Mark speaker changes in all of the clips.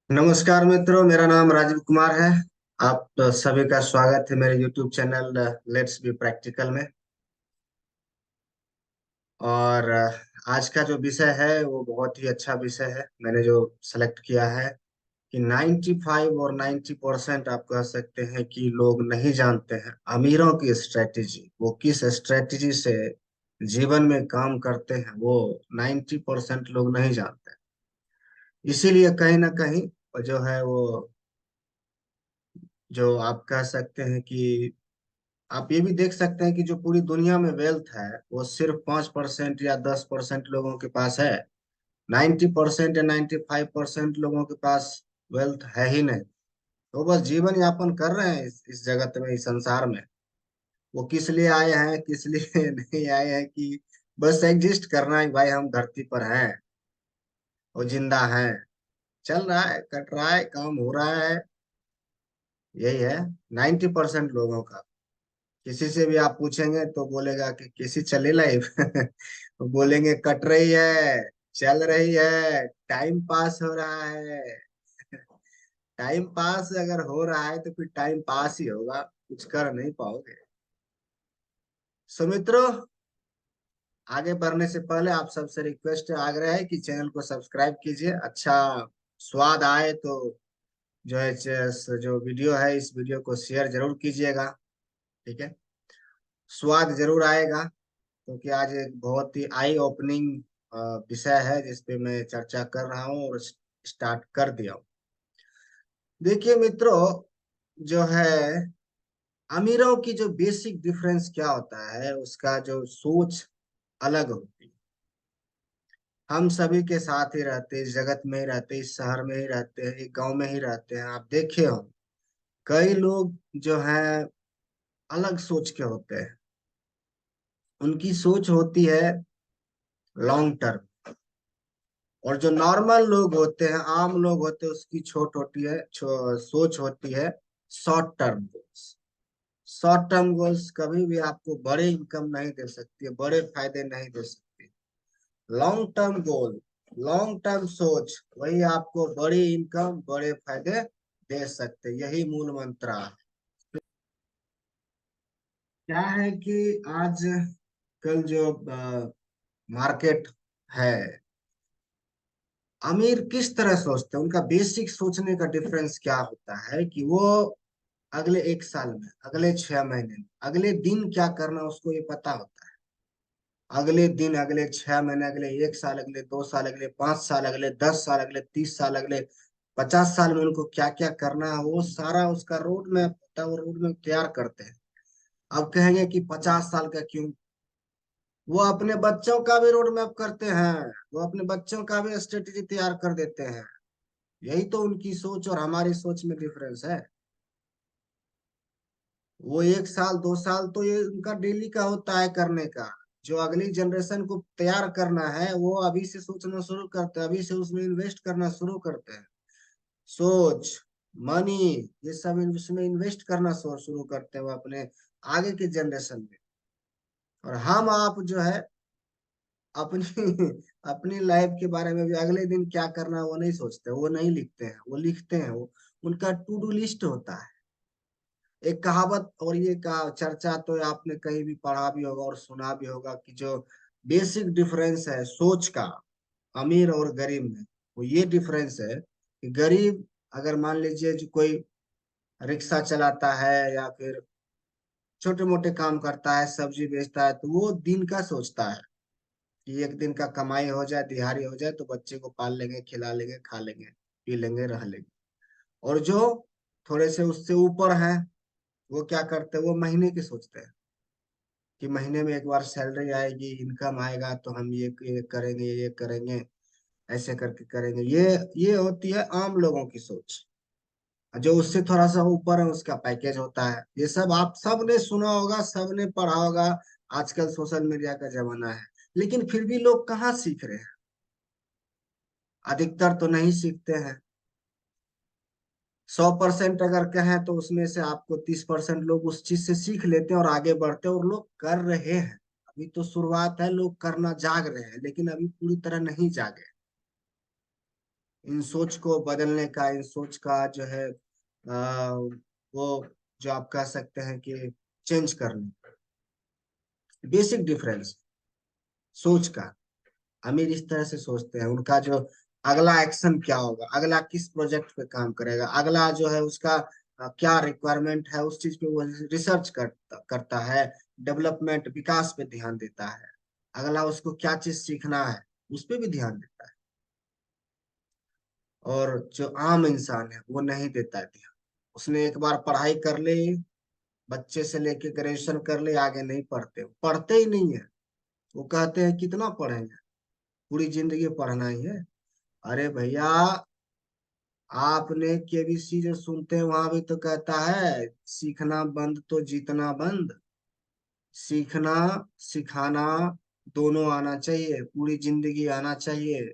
Speaker 1: नमस्कार मित्रों, मेरा नाम राजीव कुमार है। आप सभी का स्वागत है मेरे YouTube channel let's be practical में। और आज का जो विषय है वो बहुत ही अच्छा विषय है। मैंने जो सेलेक्ट किया है कि 95 और 90% आप कह सकते हैं कि लोग नहीं जानते हैं अमीरों की स्ट्रेटेजी, वो किस स्ट्रेटेजी से जीवन में काम करते हैं, वो 90% लोग नहीं जानते। इसीलिए कहीं ना कहीं जो है वो, जो आप कह सकते हैं कि आप ये भी देख सकते हैं कि जो पूरी दुनिया में वेल्थ है वो सिर्फ 5% या 10% लोगों के पास है। 90% या 95% लोगों के पास वेल्थ है ही नहीं। तो बस जीवन यापन कर रहे हैं इस जगत में, इस संसार में। वो किस लिए आए हैं, किस लिए नहीं आए हैं, कि बस एग्जिस्ट करना है भाई, हम धरती पर हैं, वो जिंदा हैं, चल रहा है, कट रहा है, काम हो रहा है। यही है 90% लोगों का। किसी से भी आप पूछेंगे तो बोलेगा कि कैसी चली लाइफ वो बोलेंगे कट रही है, चल रही है, टाइम पास हो रहा है। टाइम पास अगर हो रहा है तो फिर टाइम पास ही होगा, कुछ कर नहीं पाओगे। सो मित्रों, आगे बढ़ने से पहले आप सबसे रिक्वेस्ट है, आग्रह है कि चैनल को सब्सक्राइब कीजिए। अच्छा स्वाद आए तो जो है जो वीडियो है, इस वीडियो को शेयर जरूर कीजिएगा। ठीक है, स्वाद जरूर आएगा, क्योंकि आज एक बहुत ही आई ओपनिंग विषय है जिस पे मैं चर्चा कर रहा हूँ और स्टार्ट कर दिया हूँ। देखिए मित्रों, जो है अमीरों की जो बेसिक डिफरेंस क्या होता है, उसका जो सोच अलग होती है। हम सभी के साथ ही रहते, इस जगत में ही रहते, इस शहर में ही रहते हैं, एक गांव में ही रहते हैं। आप देखे हो कई लोग जो हैं अलग सोच के होते हैं। उनकी सोच होती है लॉन्ग टर्म। और जो नॉर्मल लोग होते हैं, आम लोग होते हैं, उसकी छोट होती है सोच होती है short term goals. Short term goals कभी भी आपको बड़े इनकम नहीं दे सकती है, बड़े फायदे नहीं दे सकती। Long term goal, long term सोच, वही आपको बड़ी इनकम, बड़े फायदे दे सकते। यही मूल मंत्र है। क्या है कि आज कल जो मार्केट है, अमीर किस तरह सोचते हैं, उनका बेसिक सोचने का डिफरेंस क्या होता है कि वो अगले एक साल में, अगले 6 महीने में, अगले दिन क्या करना उसको ये पता होता है। अगले दिन, अगले 6 महीने, अगले एक साल, अगले 2 साल, अगले 5 साल, अगले 10 साल, अगले 30 साल, अगले 50 साल में उनको क्या क्या करना है, वो सारा उसका रोड मैप होता है। वो रोड मैप तैयार करते हैं। अब कहेंगे कि 50 साल का क्यों? वो अपने बच्चों का भी रोड मैप करते हैं, वो अपने बच्चों का भी स्ट्रेटेजी तैयार कर देते हैं। यही तो उनकी सोच और हमारी सोच में डिफरेंस है। वो एक साल 2 साल तो ये उनका डेली का होता है करने का। जो अगली जनरेशन को तैयार करना है वो अभी से सोचना शुरू करते हैं, अभी से उसमें इन्वेस्ट करना शुरू करते हैं। सोच, मनी, ये सब उसमें इन्वेस्ट करना शुरू करते हैं वो अपने आगे के जनरेशन में। और हम आप जो है अपनी अपनी लाइफ के बारे में भी अगले दिन क्या करना है वो नहीं सोचते, वो नहीं लिखते हैं, वो लिखते हैं वो उनका टू डू लिस्ट होता है। एक कहावत और ये का चर्चा तो आपने कहीं भी पढ़ा भी होगा और सुना भी होगा कि जो बेसिक डिफरेंस है सोच का अमीर और गरीब में, वो ये डिफरेंस है कि गरीब, अगर मान लीजिए जो कोई रिक्शा चलाता है या फिर छोटे मोटे काम करता है, सब्जी बेचता है, तो वो दिन का सोचता है कि एक दिन का कमाई हो जाए, दिहाड़ी हो जाए तो बच्चे को पाल लेंगे, खिला लेंगे, खा लेंगे, पी लेंगे, रह लेंगे। और जो थोड़े से उससे ऊपर हैं, वो क्या करते हैं, वो महीने की सोचते हैं कि महीने में एक बार सैलरी आएगी, इनकम आएगा तो हम ये करेंगे, ये करेंगे, ऐसे करके करेंगे। ये होती है आम लोगों की सोच। जो उससे थोड़ा सा ऊपर है उसका पैकेज होता है। ये सब आप सब ने सुना होगा, सब ने पढ़ा होगा। आजकल सोशल मीडिया का जमाना है, लेकिन फिर भी लोग कहाँ सीख रहे हैं? अधिकतर तो नहीं सीखते हैं। 100% अगर कहें तो उसमें से आपको 30% लोग उस चीज से सीख लेते हैं और आगे बढ़ते हैं, और लोग कर रहे हैं। अभी तो शुरुआत है, लोग करना जाग रहे हैं, लेकिन अभी पूरी तरह नहीं जागे। इन सोच को बदलने का, इन सोच का जो है वो जो आप कह सकते हैं कि चेंज करने, बेसिक डिफरेंस सोच का। अमीर इस तरह से सोचते हैं, उनका जो अगला एक्शन क्या होगा, अगला किस प्रोजेक्ट पे काम करेगा, अगला जो है उसका क्या रिक्वायरमेंट है, उस चीज पे वो रिसर्च करता है, डेवलपमेंट विकास पे ध्यान देता है। अगला उसको क्या चीज सीखना है उस पे भी ध्यान देता है। और जो आम इंसान है वो नहीं देता है ध्यान। उसने एक बार पढ़ाई कर ली, बच्चे से लेके ग्रेजुएशन कर ले, आगे नहीं पढ़ते, पढ़ते ही नहीं है। वो कहते हैं कितना पढ़ेंगे, पूरी जिंदगी पढ़ना ही है। अरे भैया, आपने केबीसी जो सुनते हैं वहां भी तो कहता है, सीखना बंद तो जीतना बंद। सीखना सिखाना दोनों आना चाहिए, पूरी जिंदगी आना चाहिए।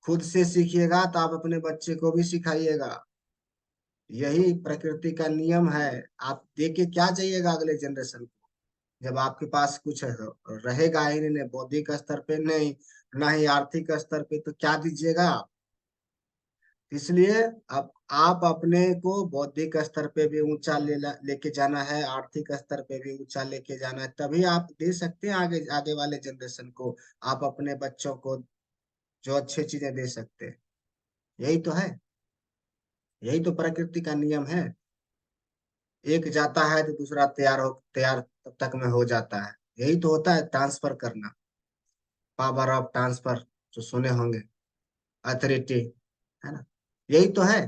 Speaker 1: खुद से सीखिएगा तो आप अपने बच्चे को भी सिखाइएगा। यही प्रकृति का नियम है। आप दे के क्या चाहिएगा अगले जनरेशन को, जब आपके पास कुछ रहेगा ही नहीं, बौद्धिक स्तर पे नहीं, ना ही आर्थिक स्तर पे, तो क्या दीजिएगा आप। इसलिए अब आप अपने को बौद्धिक स्तर पे भी ऊंचा लेके जाना है, आर्थिक स्तर पे भी ऊंचा लेके जाना है, तभी आप दे सकते हैं आगे आगे वाले जनरेशन को, आप अपने बच्चों को जो अच्छी चीजें दे सकते हैं। यही तो है, यही तो प्रकृति का नियम है। एक जाता है तो दूसरा तैयार तब तक में हो जाता है। यही तो होता है ट्रांसफर करना, पावर ऑफ ट्रांसफर, जो सुने होंगे, अथॉरिटी, है ना। यही तो है,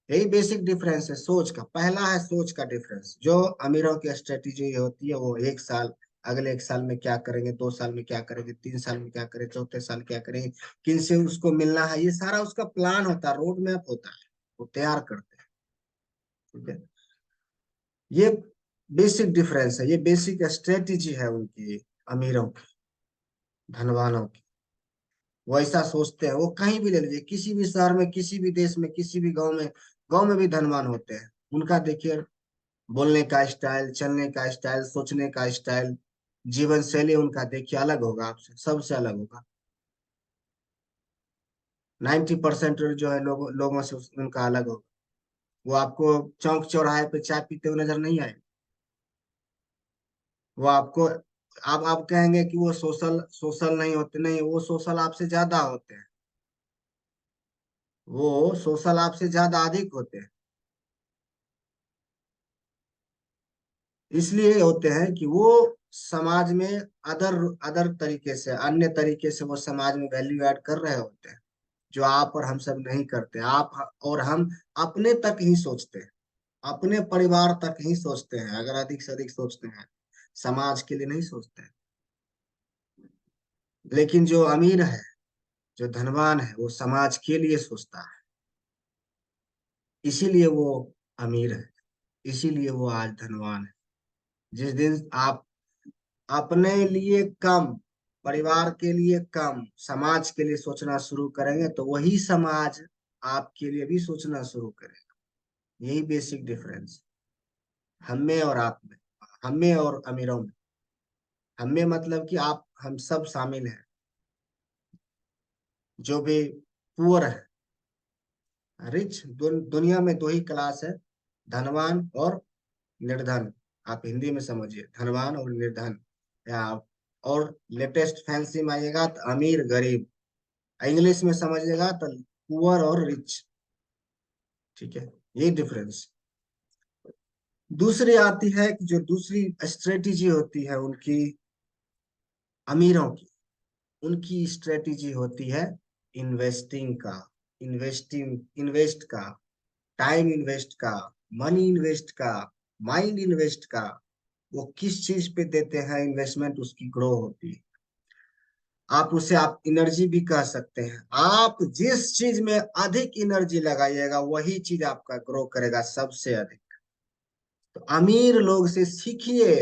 Speaker 1: यही बेसिक डिफरेंस है सोच का। पहला है सोच का डिफरेंस। जो अमीरों की स्ट्रेटेजी होती है, वो एक साल, अगले एक साल में क्या करेंगे, 2 साल में क्या करेंगे, 3 साल में क्या करेंगे, चौथे साल क्या करेंगे, किन से उसको मिलना है, ये सारा उसका प्लान होता है, रोड मैप होता है, वो तैयार करते हैं। ठीक है, ये बेसिक डिफरेंस है, ये बेसिक स्ट्रेटेजी है उनकी, अमीरों की, धनवानों की। वो ऐसा सोचते हैं, वो कहीं भी ले लीजिए, किसी भी शहर में, किसी भी देश में, किसी भी गांव में भी धनवान होते हैं। उनका देखिए, बोलने का स्टाइल, चलने का स्टाइल, सोचने का स्टाइल, जीवन शैली उनका देखिए अलग होगा, आपसे सबसे अलग होगा। 90% जो है लोगों से उनका अलग होगा। वो आपको चौक चौराहे पे चाय पीते हुए नजर नहीं आए। वो आपको, आप कहेंगे कि वो सोशल सोशल नहीं होते, नहीं, वो सोशल आपसे ज्यादा होते हैं। वो सोशल आपसे ज्यादा अधिक होते हैं। इसलिए होते हैं कि वो समाज में अदर अदर तरीके से, अन्य तरीके से वो समाज में वैल्यू ऐड कर रहे होते हैं, जो आप और हम सब नहीं करते। आप और हम अपने तक ही सोचते हैं, अपने परिवार तक ही सोचते हैं, अगर अधिक से अधिक सोचते हैं, समाज के लिए नहीं सोचते हैं। लेकिन जो अमीर है, जो धनवान है, वो समाज के लिए सोचता है। इसीलिए वो अमीर है, इसीलिए वो आज धनवान है। जिस दिन आप अपने लिए कम, परिवार के लिए कम, समाज के लिए सोचना शुरू करेंगे, तो वही समाज आपके लिए भी सोचना शुरू करेगा। यही बेसिक डिफरेंस, हम में और आप में, हम में और अमीरों में। हम में मतलब कि आप, हम सब शामिल हैं, जो भी पुअर है। रिच, दुनिया में दो ही क्लास है, धनवान और निर्धन। आप हिंदी में समझिए, धनवान और निर्धन। या और लेटेस्ट फैंसी में आइएगा तो अमीर गरीब। इंग्लिश में समझिएगा तो पुअर और रिच। ठीक है, ये डिफरेंस। दूसरी आती है कि जो दूसरी स्ट्रेटेजी होती है उनकी, अमीरों की, उनकी स्ट्रेटेजी होती है इन्वेस्टिंग का, इन्वेस्ट का, टाइम इन्वेस्ट का, मनी इन्वेस्ट का, माइंड इन्वेस्ट का। वो किस चीज पे देते हैं इन्वेस्टमेंट, उसकी ग्रो होती है। आप उसे आप एनर्जी भी कह सकते हैं। आप जिस चीज में अधिक एनर्जी लगाइएगा वही चीज आपका ग्रो करेगा सबसे अधिक। तो अमीर लोग से सीखिए।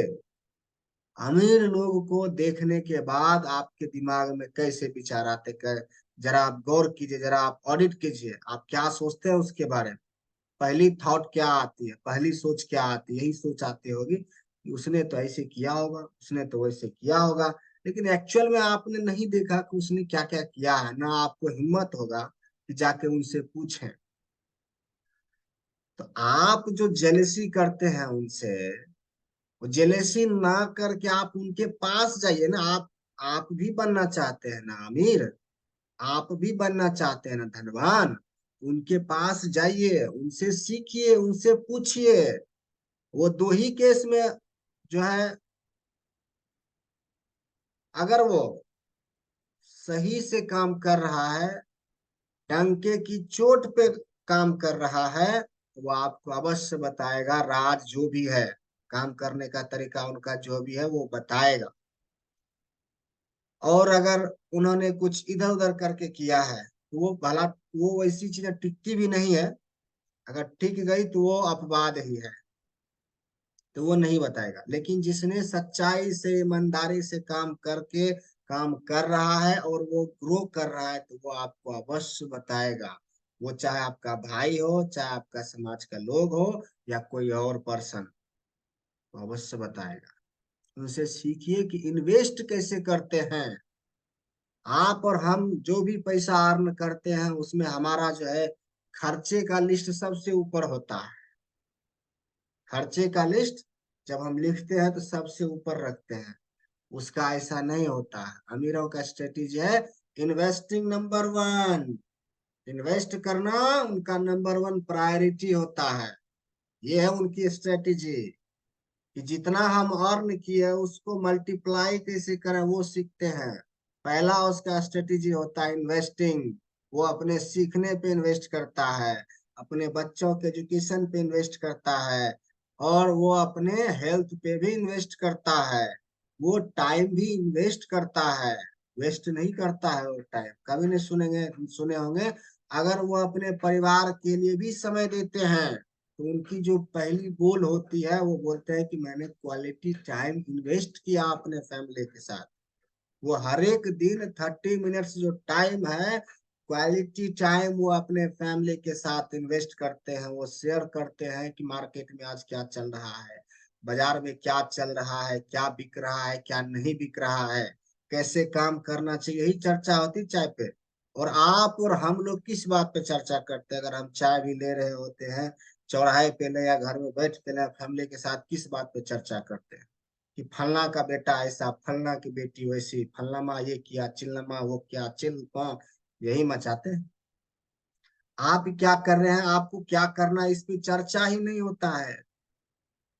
Speaker 1: अमीर लोग को देखने के बाद आपके दिमाग में कैसे विचार आते, जरा आप गौर कीजिए, जरा आप ऑडिट कीजिए, आप क्या सोचते हैं उसके बारे में। पहली थॉट क्या आती है, पहली सोच क्या आती है, यही सोच आती होगी कि उसने तो ऐसे किया होगा, उसने तो वैसे किया होगा। लेकिन एक्चुअल में आपने नहीं देखा कि उसने क्या क्या किया है, ना आपको हिम्मत होगा कि जाके उनसे पूछें। तो आप जो जेलेसी करते हैं उनसे, वो जेलेसी ना करके आप उनके पास जाइए ना। आप भी बनना चाहते हैं ना अमीर, आप भी बनना चाहते हैं ना धनवान। उनके पास जाइए, उनसे सीखिए, उनसे पूछिए। वो दो ही केस में जो है, अगर वो सही से काम कर रहा है, डंके की चोट पे काम कर रहा है, तो वो आपको अवश्य बताएगा। राज जो भी है, काम करने का तरीका उनका जो भी है वो बताएगा। और अगर उन्होंने कुछ इधर उधर करके किया है तो वो भला, वो वैसी चीजें टिकती भी नहीं है। अगर टिक गई तो वो अपवाद ही है, तो वो नहीं बताएगा। लेकिन जिसने सच्चाई से, ईमानदारी से काम करके काम कर रहा है और वो ग्रो कर रहा है, तो वो आपको अवश्य बताएगा। वो चाहे आपका भाई हो, चाहे आपका समाज का लोग हो, या कोई और पर्सन, वो अवश्य बताएगा। उनसे सीखिए कि इन्वेस्ट कैसे करते हैं। आप और हम जो भी पैसा अर्न करते हैं, उसमें हमारा जो है खर्चे का लिस्ट सबसे ऊपर होता है। खर्चे का लिस्ट जब हम लिखते हैं तो सबसे ऊपर रखते हैं। उसका ऐसा नहीं होता है। अमीरों का स्ट्रेटेजी है इन्वेस्टिंग नंबर वन। इन्वेस्ट करना उनका नंबर वन प्रायोरिटी होता है। ये है उनकी स्ट्रेटेजी, कि जितना हम अर्न किए उसको मल्टीप्लाई कैसे करें वो सीखते हैं। पहला उसका स्ट्रेटेजी होता है इन्वेस्टिंग। वो अपने सीखने पे इन्वेस्ट करता है, अपने बच्चों के एजुकेशन पे इन्वेस्ट करता है, और वो अपने हेल्थ पे भी इन्वेस्ट करता है। वो टाइम भी इन्वेस्ट करता है, वेस्ट नहीं करता है। वो टाइम कभी नहीं सुने होंगे। अगर वो अपने परिवार के लिए भी समय देते हैं, तो उनकी जो पहली गोल होती है, वो बोलते हैं कि मैंने क्वालिटी टाइम इन्वेस्ट किया अपने फैमिली के साथ। वो हर एक दिन 30 मिनट्स जो टाइम है, क्वालिटी टाइम, वो अपने फैमिली के साथ इन्वेस्ट करते हैं। वो शेयर करते हैं कि मार्केट में आज क्या चल रहा है, बाजार में क्या चल रहा है, क्या बिक रहा है, क्या नहीं बिक रहा है, कैसे काम करना चाहिए। यही चर्चा होती चाय पे। और आप और हम लोग किस बात पे चर्चा करते हैं? अगर हम चाय भी ले रहे होते हैं चौराहे पे ले, या घर में बैठ के ले, फैमिली के साथ किस बात पे चर्चा करते हैं? कि फलना का बेटा ऐसा, फलना की बेटी वैसी, फलना माँ ये किया, चिल्लमा वो क्या, चिल पाँ, यही मचाते हैं। आप क्या कर रहे हैं, आपको क्या करना है, इस पे चर्चा ही नहीं होता है।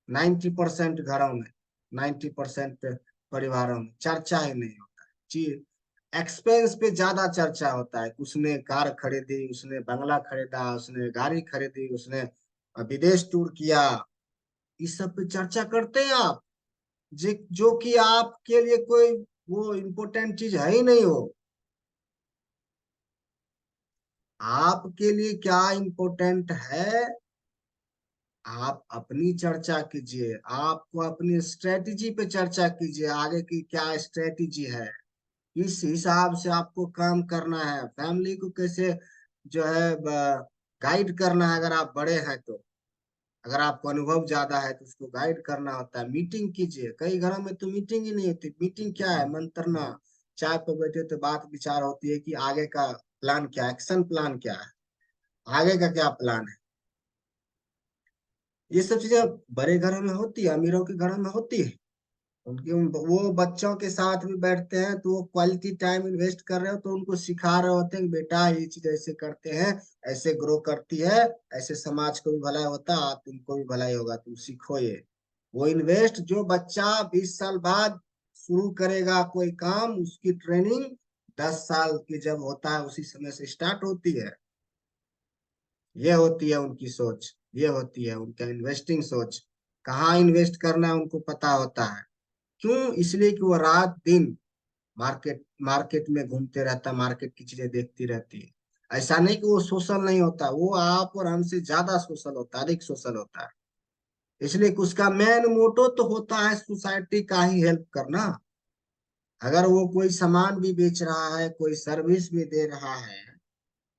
Speaker 1: 90% घरों में, 90% परिवारों में चर्चा ही नहीं होता है। जी, एक्सपेंस पे ज्यादा चर्चा होता है। उसने कार खरीदी, उसने बंगला खरीदा, उसने गाड़ी खरीदी, उसने विदेश टूर किया, इस सब पे चर्चा करते हैं आप। जो कि आपके लिए कोई वो इम्पोर्टेंट चीज है ही नहीं हो। आपके लिए क्या इम्पोर्टेंट है? आप अपनी चर्चा कीजिए, आपको अपनी स्ट्रेटजी पे चर्चा कीजिए, आगे की क्या स्ट्रेटजी है, इस हिसाब से आपको काम करना है। फैमिली को कैसे जो है गाइड करना है। अगर आप बड़े हैं तो, अगर आपको अनुभव ज्यादा है तो उसको गाइड करना होता है। मीटिंग कीजिए। कई घरों में तो मीटिंग ही नहीं होती। मीटिंग क्या है? मंत्रना। चाय पे बैठे तो बात विचार होती है कि आगे का प्लान क्या है, एक्शन प्लान क्या है, आगे का क्या प्लान है। ये सब चीजें बड़े घरों में होती है, अमीरों के घरों में होती है। उनके वो बच्चों के साथ भी बैठते हैं, तो वो क्वालिटी टाइम इन्वेस्ट कर रहे हो, तो उनको सिखा रहे होते हैं कि बेटा ये चीज ऐसे करते हैं, ऐसे ग्रो करती है, ऐसे समाज को भी भलाई होता है, तुमको भी भलाई होगा, तुम सीखो ये। वो इन्वेस्ट जो बच्चा 20 साल बाद शुरू करेगा कोई काम, उसकी ट्रेनिंग 10 साल की जब होता है उसी समय से स्टार्ट होती है। ये होती है उनकी सोच, ये होती है उनका इन्वेस्टिंग सोच। कहाँ इन्वेस्ट करना है उनको पता होता है। क्यों? इसलिए कि वो रात दिन मार्केट मार्केट में घूमते रहता, मार्केट की चीजें देखती रहती है। ऐसा नहीं कि वो सोशल नहीं होता, वो आप और हमसे ज्यादा सोशल होता है, अधिक सोशल होता है। इसलिए कि उसका मेन मोटो तो होता है सोसाइटी का ही हेल्प करना। अगर वो कोई सामान भी बेच रहा है, कोई सर्विस भी दे रहा है,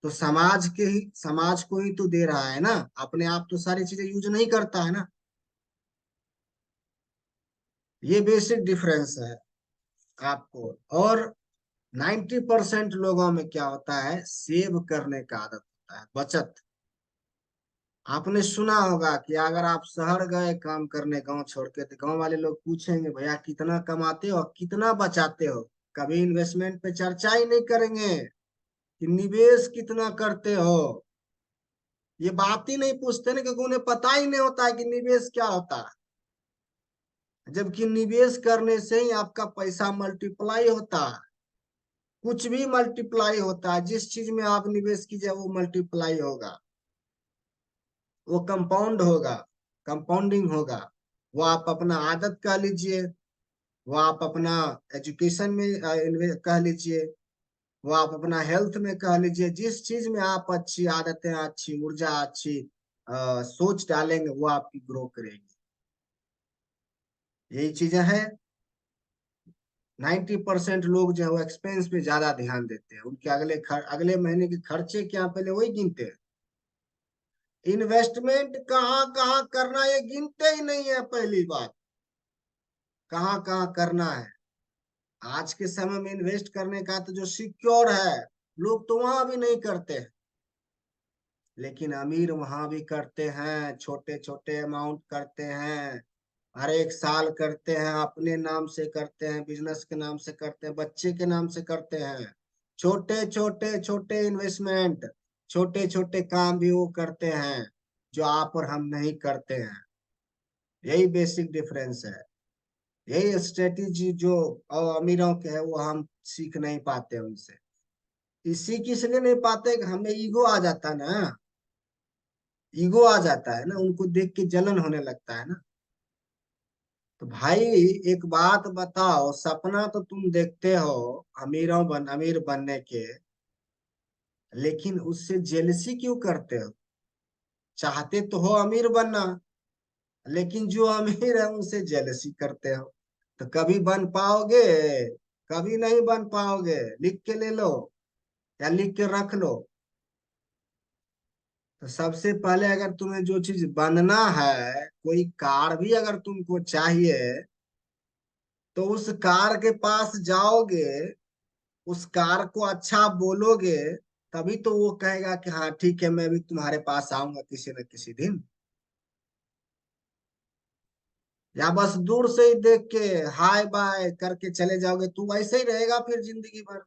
Speaker 1: तो समाज को ही तो दे रहा है ना। अपने आप तो सारी चीजें यूज नहीं करता है ना। ये बेसिक डिफरेंस है आपको। और 90% लोगों में क्या होता है, सेव करने का आदत होता है, बचत। आपने सुना होगा कि अगर आप शहर गए काम करने गांव छोड़ के, तो गांव वाले लोग पूछेंगे भैया कितना कमाते हो, कितना बचाते हो। कभी इन्वेस्टमेंट पे चर्चा ही नहीं करेंगे कि निवेश कितना करते हो। ये बात ही नहीं पूछते ना, क्योंकि उन्हें पता ही नहीं होता है कि निवेश क्या होता है। जबकि निवेश करने से ही आपका पैसा मल्टीप्लाई होता है। कुछ भी मल्टीप्लाई होता है, जिस चीज में आप निवेश कीजिए वो मल्टीप्लाई होगा, वो कंपाउंड होगा, कंपाउंडिंग होगा। वो आप अपना आदत कह लीजिए, वो आप अपना एजुकेशन में कह लीजिए, वो आप अपना हेल्थ में कह लीजिए। जिस चीज में आप अच्छी आदतें, अच्छी ऊर्जा, अच्छी सोच डालेंगे, वो आपकी ग्रो करेगी। यही चीजें हैं। 90% लोग जो है वो एक्सपेंस पे ज्यादा ध्यान देते हैं, उनके अगले महीने के खर्चे क्या पहले वही गिनते हैं। इन्वेस्टमेंट कहाँ कहाँ करना ये गिनते ही नहीं है। पहली बात, कहाँ कहाँ करना है। आज के समय में इन्वेस्ट करने का तो जो सिक्योर है, लोग तो वहां भी नहीं करते हैं। लेकिन अमीर वहां भी करते हैं, छोटे छोटे अमाउंट करते हैं, हर एक साल करते हैं, अपने नाम से करते हैं, बिजनेस के नाम से करते हैं, बच्चे के नाम से करते हैं। छोटे छोटे छोटे इन्वेस्टमेंट, छोटे छोटे काम भी वो करते हैं, जो आप और हम नहीं करते हैं। यही बेसिक डिफरेंस है। यही स्ट्रेटेजी जो अमीरों के है, वो हम सीख नहीं पाते उनसे। इसी किस लिए नहीं पाते कि हमें ईगो आ जाता ना। ईगो आ जाता है ना, उनको देख के जलन होने लगता है ना। तो भाई एक बात बताओ, सपना तो तुम देखते हो अमीर बनने के, लेकिन उससे जेलसी क्यों करते हो? चाहते तो हो अमीर बनना, लेकिन जो अमीर है उनसे जेलसी करते हो। तो कभी बन पाओगे? कभी नहीं बन पाओगे। लिख के ले लो या लिख के रख लो। तो सबसे पहले अगर तुम्हें जो चीज बनना है, कोई कार भी अगर तुमको चाहिए, तो उस कार के पास जाओगे, उस कार को अच्छा बोलोगे, तभी तो वो कहेगा कि हाँ ठीक है, मैं भी तुम्हारे पास आऊंगा किसी न किसी दिन। या बस दूर से ही देख के हाय बाय करके चले जाओगे, तू ऐसे ही रहेगा फिर जिंदगी भर।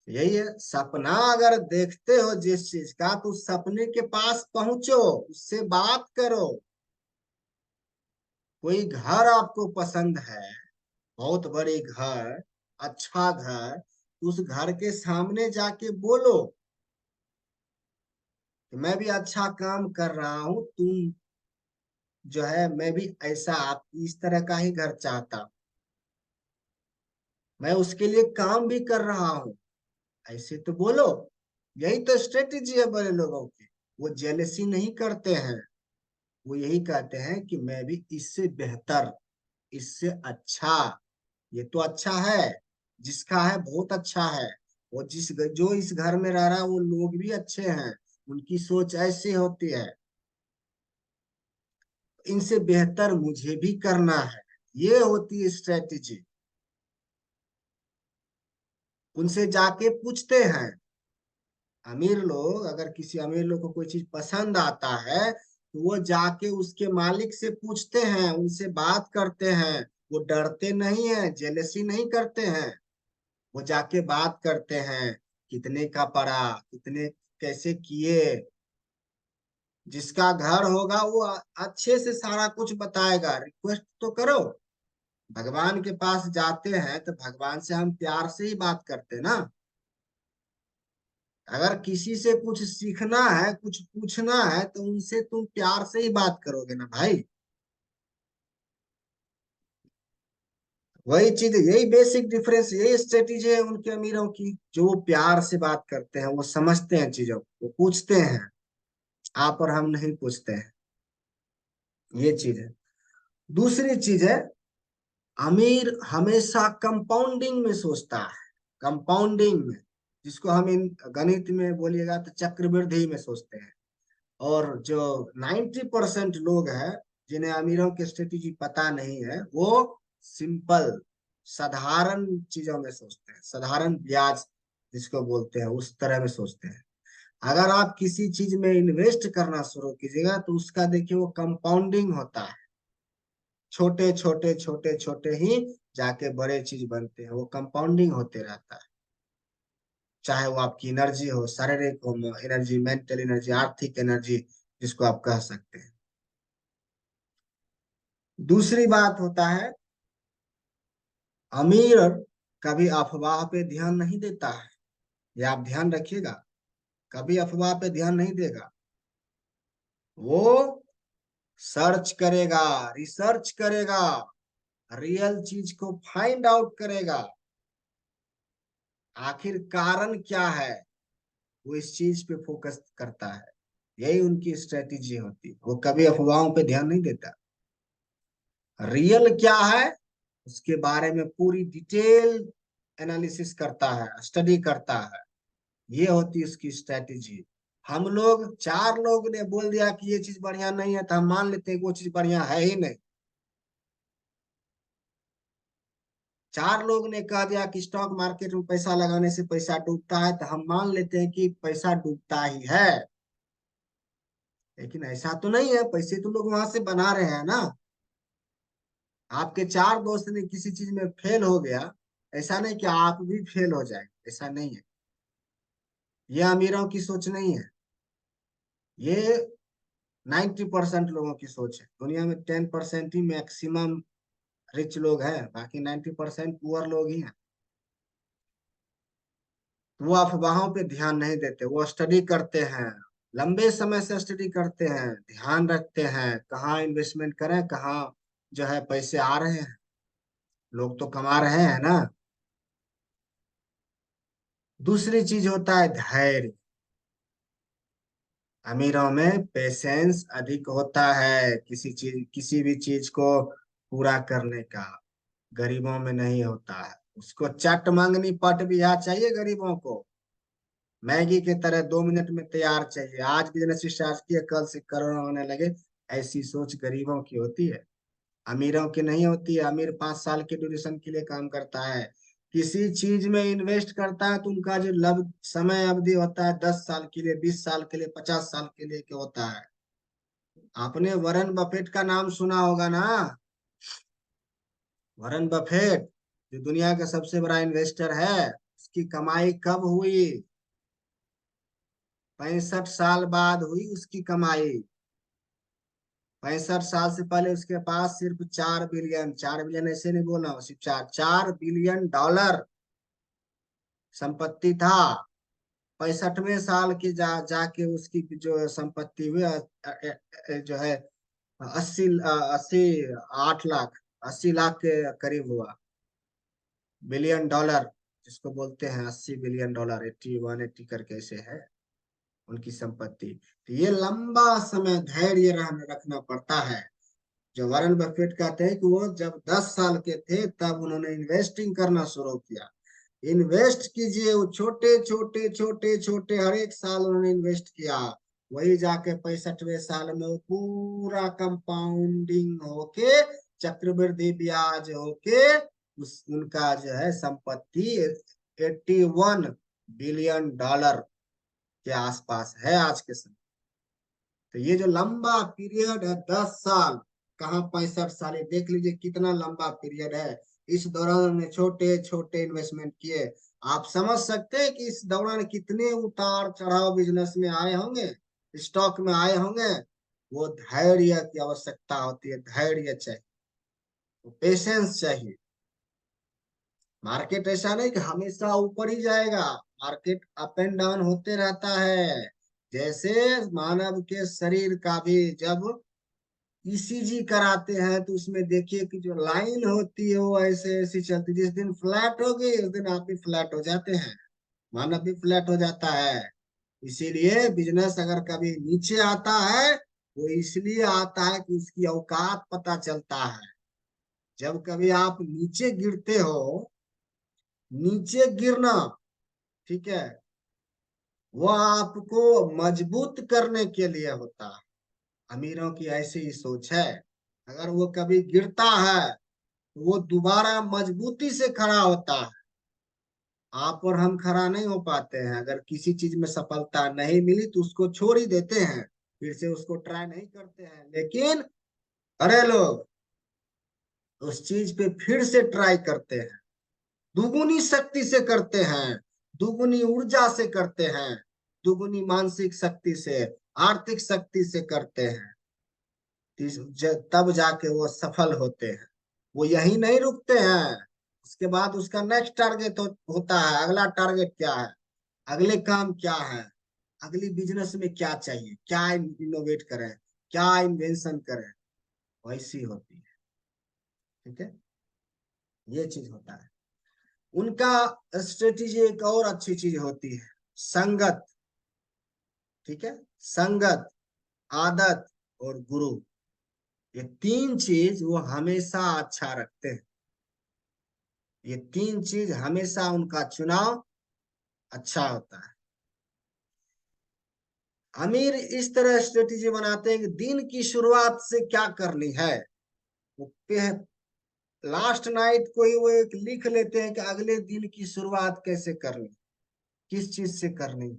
Speaker 1: यही है, सपना अगर देखते हो जिस चीज का, तो उस सपने के पास पहुंचो, उससे बात करो। कोई घर आपको पसंद है, बहुत बड़ी घर, अच्छा घर, उस घर के सामने जाके बोलो कि मैं भी अच्छा काम कर रहा हूँ, तुम जो है, मैं भी ऐसा आप इस तरह का ही घर चाहता हूँ, मैं उसके लिए काम भी कर रहा हूँ। ऐसे तो बोलो। यही तो स्ट्रेटेजी है बड़े लोगों की। वो जेलसी नहीं करते हैं, वो यही कहते हैं कि मैं भी इससे बेहतर, इससे अच्छा, ये तो अच्छा है, जिसका है बहुत अच्छा है, वो जो इस घर में रह रहा है वो लोग भी अच्छे हैं, उनकी सोच ऐसी होती है, इनसे बेहतर मुझे भी करना है। ये होती है स्ट्रेटेजी। उनसे जाके पूछते हैं। अमीर लोग, अगर किसी अमीर लोग को कोई चीज पसंद आता है, तो वो जाके उसके मालिक से पूछते हैं, उनसे बात करते हैं। वो डरते नहीं है, जेलसी नहीं करते हैं। वो जाके बात करते हैं, कितने का पड़ा, कितने, कैसे किए। जिसका घर होगा वो अच्छे से सारा कुछ बताएगा। रिक्वेस्ट तो करो। भगवान के पास जाते हैं तो भगवान से हम प्यार से ही बात करते हैं ना। अगर किसी से कुछ सीखना है, कुछ पूछना है, तो उनसे तुम प्यार से ही बात करोगे ना भाई। वही चीज, यही बेसिक डिफरेंस, यही स्ट्रेटेजी है उनके अमीरों की, जो वो प्यार से बात करते हैं, वो समझते हैं चीजों को, वो पूछते हैं। आप और हम नहीं पूछते हैं। ये चीज है। दूसरी चीज है, अमीर हमेशा कंपाउंडिंग में सोचता है। कंपाउंडिंग में, जिसको हम इन गणित में बोलिएगा तो चक्रवृद्धि में सोचते हैं। और जो 90% लोग हैं, जिन्हें अमीरों की स्ट्रेटेजी पता नहीं है, वो सिंपल साधारण चीजों में सोचते हैं, साधारण ब्याज जिसको बोलते हैं उस तरह में सोचते हैं। अगर आप किसी चीज में इन्वेस्ट करना शुरू कीजिएगा तो उसका देखिए वो कंपाउंडिंग होता है, छोटे छोटे छोटे छोटे ही जाके बड़े चीज बनते हैं, वो कंपाउंडिंग होते रहता है। चाहे वो आपकी एनर्जी हो, शारीरिक हो एनर्जी, मेंटल एनर्जी, आर्थिक एनर्जी, जिसको आप कह सकते हैं। दूसरी बात होता है, अमीर कभी अफवाह पे ध्यान नहीं देता है, ये आप ध्यान रखिएगा, कभी अफवाह पे ध्यान नहीं देगा। वो सर्च करेगा, रिसर्च करेगा, रियल चीज को फाइंड आउट करेगा, आखिर कारण क्या है, वो इस चीज पे फोकस करता है। यही उनकी स्ट्रेटेजी होती है, वो कभी अफवाहों पे ध्यान नहीं देता। रियल क्या है उसके बारे में पूरी डिटेल एनालिसिस करता है, स्टडी करता है। ये होती है उसकी स्ट्रेटेजी। हम लोग, चार लोग ने बोल दिया कि ये चीज बढ़िया नहीं है तो हम मान लेते हैं कि वो चीज बढ़िया है ही नहीं। चार लोग ने कह दिया कि स्टॉक मार्केट में पैसा लगाने से पैसा डूबता है तो हम मान लेते हैं कि पैसा डूबता ही है। लेकिन ऐसा तो नहीं है, पैसे तो लोग वहां से बना रहे हैं ना। आपके चार दोस्त ने किसी चीज में फेल हो गया, ऐसा नहीं कि आप भी फेल हो जाएंगे, ऐसा नहीं है। ये अमीरों की सोच नहीं है, ये 90% लोगों की सोच है। दुनिया में 10% ही मैक्सिमम रिच लोग हैं, बाकी 90% पुअर लोग ही हैं। वो अफवाहों पे ध्यान नहीं देते, वो स्टडी करते हैं, लंबे समय से स्टडी करते हैं, ध्यान रखते हैं कहाँ इन्वेस्टमेंट करें, कहाँ जो है पैसे आ रहे हैं, लोग तो कमा रहे हैं ना। दूसरी चीज होता है धैर्य। अमीरों में पेशेंस अधिक होता है किसी भी चीज को पूरा करने का, गरीबों में नहीं होता है। उसको चट मंगनी पट बिहा चाहिए गरीबों को, मैगी के तरह 2 मिनट में तैयार चाहिए। आज बिजनेस स्टार्ट किए, कल से करोड़ होने लगे, ऐसी सोच गरीबों की होती है, अमीरों की नहीं होती है। अमीर 5 साल के ड्यूरेशन के लिए काम करता है, किसी चीज में इन्वेस्ट करता है तो उनका जो लब समय अवधि होता है 10 साल के लिए, 20 साल के लिए, 50 साल के लिए के होता है। आपने वॉरेन बफेट का नाम सुना होगा ना। वॉरेन बफेट जो दुनिया का सबसे बड़ा इन्वेस्टर है, उसकी कमाई कब हुई? 65 साल बाद हुई उसकी कमाई। 65 साल से पहले उसके पास सिर्फ 4 बिलियन, 4 बिलियन ऐसे नहीं बोला, सिर्फ 4 बिलियन डॉलर संपत्ति था। 65वें साल की जाके उसकी जो संपत्ति हुई जो है 8 लाख, 80 लाख के करीब हुआ, बिलियन डॉलर जिसको बोलते हैं। 80 बिलियन डॉलर, 81 80 करके ऐसे है उनकी संपत्ति। तो ये लंबा समय धैर्य रखना पड़ता है। जो वॉरेन बफेट कहते हैं कि वो जब 10 साल के थे तब उन्होंने इन्वेस्टिंग करना शुरू किया। इन्वेस्ट कीजिए, वो छोटे छोटे छोटे छोटे हर एक साल उन्होंने इन्वेस्ट किया, वही जाके 65वें साल में वो पूरा कंपाउंडिंग होके, चक्रवृद्धि ब्याज होके उनका जो है संपत्ति 81 बिलियन डॉलर के आसपास है आज के समय। तो ये जो लंबा पीरियड है 10 साल, कहाँ 65 साल, ये देख लीजिए कितना लंबा पीरियड है। इस दौरान उन्होंने छोटे छोटे इन्वेस्टमेंट किए। आप समझ सकते हैं कि इस दौरान कितने उतार चढ़ाव बिजनेस में आए होंगे, स्टॉक में आए होंगे। वो धैर्य की आवश्यकता होती है, धैर्य चाहिए, पेशेंस चाहिए। मार्केट ऐसा नहीं कि हमेशा ऊपर ही जाएगा, मार्केट अप एंड डाउन होते रहता है। जैसे मानव के शरीर का भी जब ईसीजी कराते हैं तो उसमें देखिए कि जो लाइन होती है वो ऐसे ऐसी चलती है। जिस दिन फ्लैट होगी उस दिन आप भी फ्लैट हो जाते हैं, मानव भी फ्लैट हो जाता है। इसीलिए बिजनेस अगर कभी नीचे आता है वो इसलिए आता है कि उसकी औकात पता चलता है। जब कभी आप नीचे गिरते हो, नीचे गिरना, ठीक है, वो आपको मजबूत करने के लिए होता है। अमीरों की ऐसी ही सोच है। अगर वो कभी गिरता है तो वो दोबारा मजबूती से खड़ा होता है। आप और हम खड़ा नहीं हो पाते हैं। अगर किसी चीज में सफलता नहीं मिली तो उसको छोड़ ही देते हैं, फिर से उसको ट्राई नहीं करते हैं। लेकिन अरे लोग उस चीज पे फिर से ट्राई करते हैं, दुगुनी शक्ति से करते हैं, दुगुनी ऊर्जा से करते हैं, दुगुनी मानसिक शक्ति से, आर्थिक शक्ति से करते हैं। तब जाके वो सफल होते हैं। वो यही नहीं रुकते हैं। उसके बाद उसका नेक्स्ट टारगेट होता है। अगला टारगेट क्या है, अगले काम क्या है, अगली बिजनेस में क्या चाहिए, क्या इनोवेट करें, क्या इन्वेंशन करें, वैसी होती है। ठीक है, ये चीज होता है उनका। स्ट्रेटेजी एक और अच्छी चीज होती है, संगत। ठीक है, संगत, आदत और गुरु, ये तीन चीज वो हमेशा अच्छा रखते हैं। ये तीन चीज हमेशा उनका चुनाव अच्छा होता है। अमीर इस तरह स्ट्रेटेजी बनाते हैं कि दिन की शुरुआत से क्या करनी है, वो लास्ट नाइट को ही वो एक लिख लेते हैं कि अगले दिन की शुरुआत कैसे करनी, किस चीज से करनी।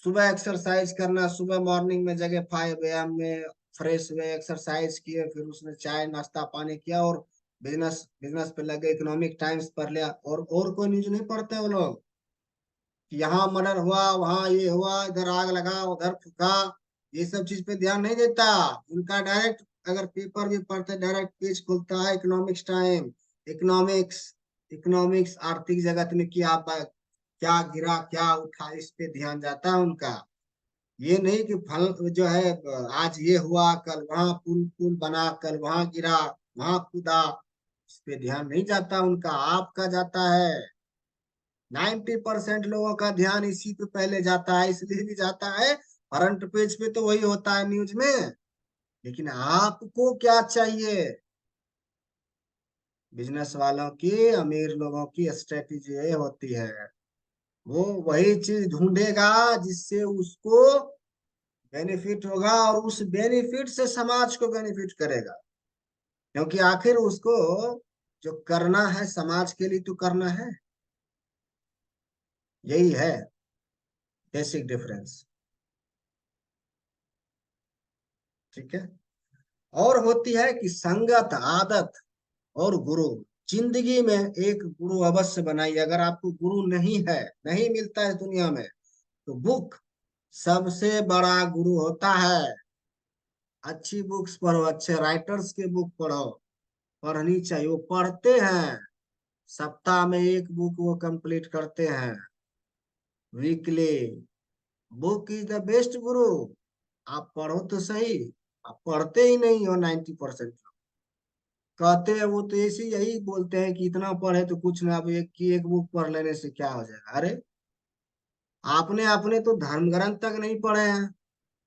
Speaker 1: सुबह एक्सरसाइज करना, सुबह मॉर्निंग में जगह 5 AM में फ्रेश हुए, एक्सरसाइज किए, फिर उसने चाय नाश्ता पानी किया और बिजनेस बिजनेस पे लगे, इकोनॉमिक टाइम्स पढ़ लिया। और कोई न्यूज नहीं पढ़ते वो लोग कि यहाँ मर्डर हुआ, वहां ये हुआ, इधर आग लगा, उधर फूका। ये सब चीज पे ध्यान नहीं देता उनका। डायरेक्ट अगर पेपर भी पढ़ते, डायरेक्ट पेज खुलता है इकोनॉमिक्स टाइम, इकोनॉमिक्स, इकोनॉमिक्स आर्थिक जगत में क्या गिरा क्या उठा, इस पे ध्यान जाता है उनका। ये नहीं कि फल जो है, आज ये हुआ, कल वहां पुल पुल बना, कल वहां गिरा, वहां कूदा, इस पे ध्यान नहीं जाता उनका। आपका जाता है। 90% लोगों का ध्यान इसी पे पहले जाता है, इसलिए भी जाता है। फ्रंट पेज पे तो वही होता है न्यूज में। लेकिन आपको क्या चाहिए, बिजनेस वालों की, अमीर लोगों की स्ट्रेटेजी ये होती है। वो वही चीज ढूंढेगा जिससे उसको बेनिफिट होगा, और उस बेनिफिट से समाज को बेनिफिट करेगा। क्योंकि आखिर उसको जो करना है समाज के लिए तो करना है। यही है बेसिक डिफरेंस। ठीक है। और होती है कि संगत, आदत और गुरु। जिंदगी में एक गुरु अवश्य बनाइए। अगर आपको गुरु नहीं है, नहीं मिलता है दुनिया में, तो बुक सबसे बड़ा गुरु होता है। अच्छी बुक्स पढ़ो, अच्छे राइटर्स के बुक पढ़ो, पढ़नी चाहिए। वो पढ़ते हैं, सप्ताह में एक बुक वो कंप्लीट करते हैं, weekly. Book is the best गुरु। आप पढ़ो तो सही, आप पढ़ते ही नहीं हो 90%। कहते हैं वो तो ऐसे यही बोलते हैं कि इतना पढ़े तो कुछ ना, अब एक की एक बुक पढ़ लेने से क्या हो जाएगा। अरे आपने आपने तो धर्म ग्रंथ तक नहीं पढ़े हैं।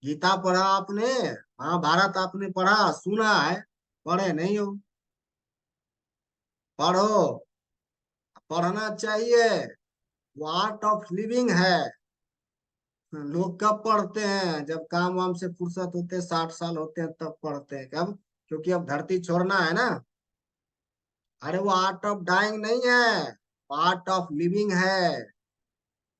Speaker 1: गीता पढ़ा आपने, महाभारत आपने पढ़ा, सुना है, पढ़े नहीं हो। पढ़ो, पढ़ना चाहिए। वो आर्ट ऑफ लिविंग है। लोग कब पढ़ते हैं, जब काम वाम से फुर्सत होते हैं, 60 साल होते हैं तब पढ़ते हैं। कब? क्योंकि अब धरती छोड़ना है ना। अरे वो आर्ट ऑफ डाइंग नहीं है, आर्ट ऑफ लिविंग है।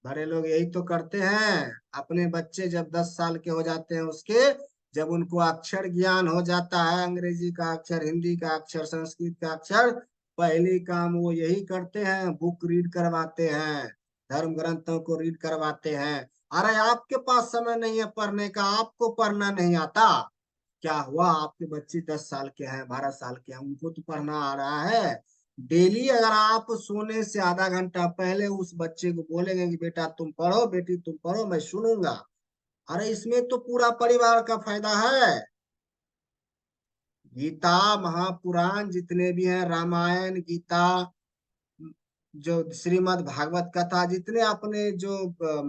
Speaker 1: बड़े लोग यही तो करते हैं। अपने बच्चे जब 10 साल के हो जाते हैं उसके, जब उनको अक्षर ज्ञान हो जाता है, अंग्रेजी का अक्षर, हिंदी का अक्षर, संस्कृत का अक्षर, पहली काम वो यही करते हैं, बुक रीड करवाते हैं, धर्म ग्रंथों को रीड करवाते हैं। अरे आपके पास समय नहीं है पढ़ने का, आपको पढ़ना नहीं आता, क्या हुआ? आपके बच्चे 10 साल के हैं, 12 साल के हैं, उनको तो पढ़ना आ रहा है। डेली अगर आप सोने से आधा घंटा पहले उस बच्चे को बोलेंगे कि बेटा तुम पढ़ो, बेटी तुम पढ़ो, मैं सुनूंगा। अरे इसमें तो पूरा परिवार का फायदा है। गीता, महापुराण जितने भी हैं, रामायण, गीता, जो श्रीमद् भागवत कथा, जितने अपने जो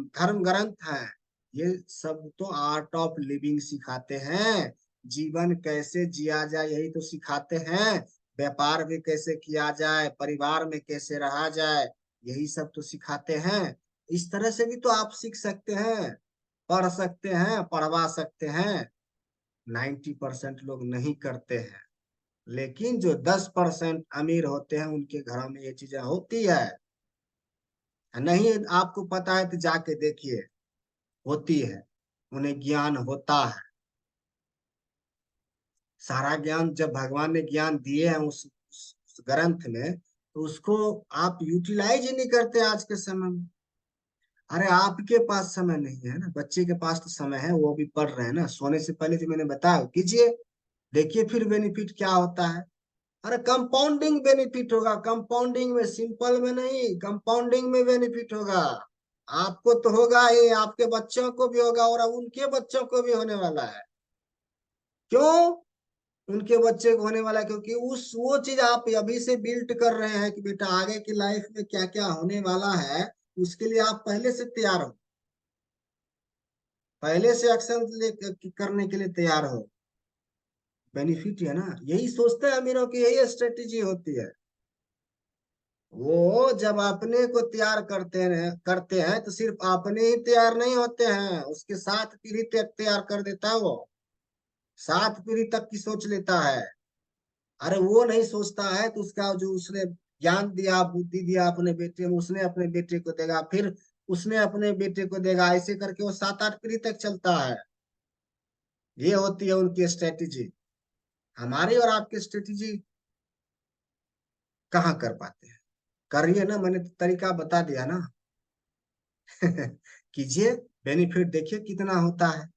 Speaker 1: धर्म ग्रंथ हैं, ये सब तो आर्ट ऑफ लिविंग सिखाते हैं। जीवन कैसे जिया जाए यही तो सिखाते हैं। व्यापार भी कैसे किया जाए, परिवार में कैसे रहा जाए, यही सब तो सिखाते हैं। इस तरह से भी तो आप सीख सकते हैं, पढ़ सकते हैं, पढ़वा सकते हैं। 90% लोग नहीं करते हैं। लेकिन जो 10% अमीर होते हैं उनके घरों में ये चीजें होती है। नहीं आपको पता है तो जाके देखिए, होती है। उन्हें ज्ञान होता है। सारा ज्ञान जब भगवान ने ज्ञान दिए हैं उस ग्रंथ में, तो उसको आप यूटिलाइज ही नहीं करते आज के समय में। अरे आपके पास समय नहीं है ना, बच्चे के पास तो समय है, वो भी पढ़ रहे हैं ना, सोने से पहले जो मैंने बताया कीजिए। देखिए फिर बेनिफिट क्या होता है। अरे कंपाउंडिंग बेनिफिट होगा, कंपाउंडिंग में, सिंपल में नहीं, कंपाउंडिंग में बेनिफिट होगा। आपको तो होगा ही, आपके बच्चों को भी होगा, और अब उनके बच्चों को भी होने वाला है। क्यों उनके बच्चे को होने वाला है? क्योंकि उस वो चीज आप अभी से बिल्ड कर रहे हैं कि बेटा आगे की लाइफ में क्या क्या होने वाला है, उसके लिए आप पहले से तैयार हो, पहले से एक्शन ले करने के लिए तैयार हो। बेनिफिट है ना, यही सोचते हैं अमीरों की, यही स्ट्रेटेजी होती है। वो जब अपने को तैयार करते हैं तो सिर्फ अपने ही तैयार नहीं होते हैं, उसके साथ पीढ़ी तक तैयार कर देता है वो, सात पीढ़ी तक की सोच लेता है। अरे वो नहीं सोचता है तो उसका जो उसने ज्ञान दिया, बुद्धि दिया अपने बेटे में, उसने अपने बेटे को देगा, फिर उसने अपने बेटे को देगा, ऐसे करके वो 7-8 पीढ़ी तक चलता है। ये होती है उनकी स्ट्रेटेजी। हमारी और आपकी स्ट्रेटेजी कहाँ कर पाते हैं? करिए ना, मैंने तरीका बता दिया ना। कीजिए, बेनिफिट देखिए कितना होता है।